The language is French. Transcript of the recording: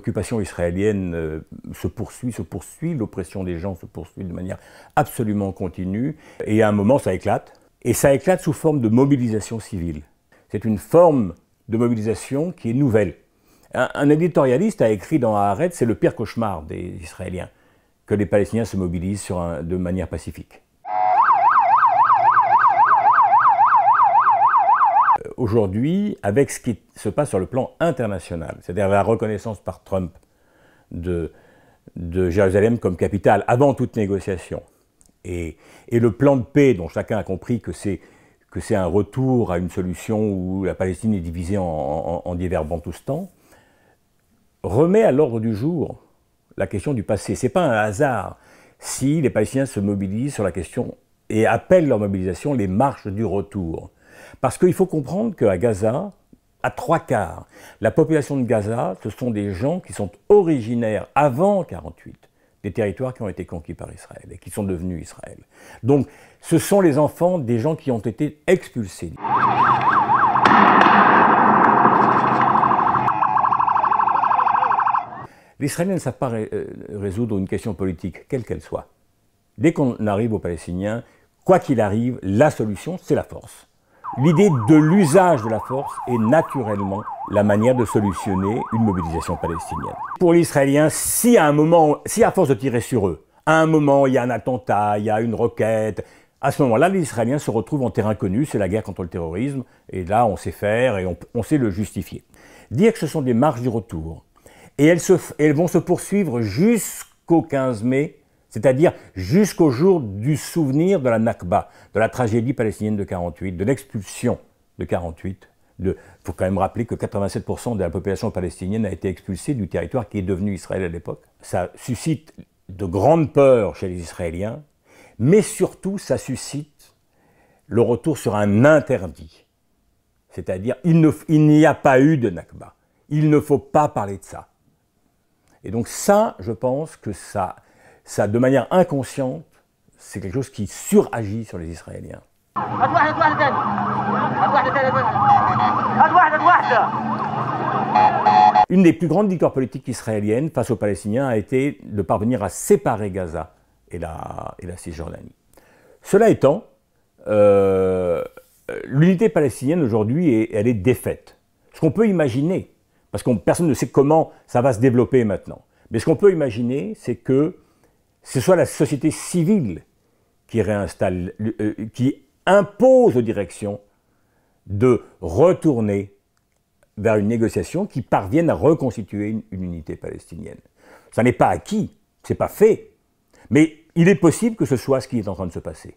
l'occupation israélienne se poursuit, l'oppression des gens se poursuit de manière absolument continue, et à un moment ça éclate, et ça éclate sous forme de mobilisation civile. C'est une forme de mobilisation qui est nouvelle. Un éditorialiste a écrit dans Haaretz, c'est le pire cauchemar des Israéliens, que les Palestiniens se mobilisent de manière pacifique. Aujourd'hui, avec ce qui se passe sur le plan international, c'est-à-dire la reconnaissance par Trump de Jérusalem comme capitale avant toute négociation, et le plan de paix dont chacun a compris que c'est un retour à une solution où la Palestine est divisée en divers bantoustans, remet à l'ordre du jour la question du passé. Ce n'est pas un hasard si les Palestiniens se mobilisent sur la question et appellent leur mobilisation les marches du retour. Parce qu'il faut comprendre qu'à Gaza, à 3/4, la population de Gaza, ce sont des gens qui sont originaires, avant 1948, des territoires qui ont été conquis par Israël et qui sont devenus Israël. Donc, ce sont les enfants des gens qui ont été expulsés. Les Israéliens ne savent pas résoudre une question politique, quelle qu'elle soit. Dès qu'on arrive aux Palestiniens, quoi qu'il arrive, la solution, c'est la force. L'idée de l'usage de la force est naturellement la manière de solutionner une mobilisation palestinienne. Pour les Israéliens, si à force de tirer sur eux, à un moment il y a un attentat, il y a une roquette, à ce moment-là, les Israéliens se retrouvent en terrain connu, c'est la guerre contre le terrorisme, et là on sait faire et on sait le justifier. Dire que ce sont des marches du retour, et elles vont se poursuivre jusqu'au 15 mai, c'est-à-dire jusqu'au jour du souvenir de la Nakba, de la tragédie palestinienne de 1948, de l'expulsion de 1948. Il faut quand même rappeler que 87% de la population palestinienne a été expulsée du territoire qui est devenu Israël à l'époque. Ça suscite de grandes peurs chez les Israéliens, mais surtout ça suscite le retour sur un interdit. C'est-à-dire il n'y a pas eu de Nakba. Il ne faut pas parler de ça. Et donc ça, je pense que ça, de manière inconsciente, c'est quelque chose qui suragit sur les Israéliens. Une des plus grandes victoires politiques israéliennes face aux Palestiniens a été de parvenir à séparer Gaza et la Cisjordanie. Cela étant, l'unité palestinienne aujourd'hui, elle est défaite. Ce qu'on peut imaginer, parce que personne ne sait comment ça va se développer maintenant, mais ce qu'on peut imaginer, c'est que ce soit la société civile qui réinstalle, qui impose aux directions de retourner vers une négociation qui parvienne à reconstituer une unité palestinienne. Ça n'est pas acquis, c'est pas fait, mais il est possible que ce soit ce qui est en train de se passer.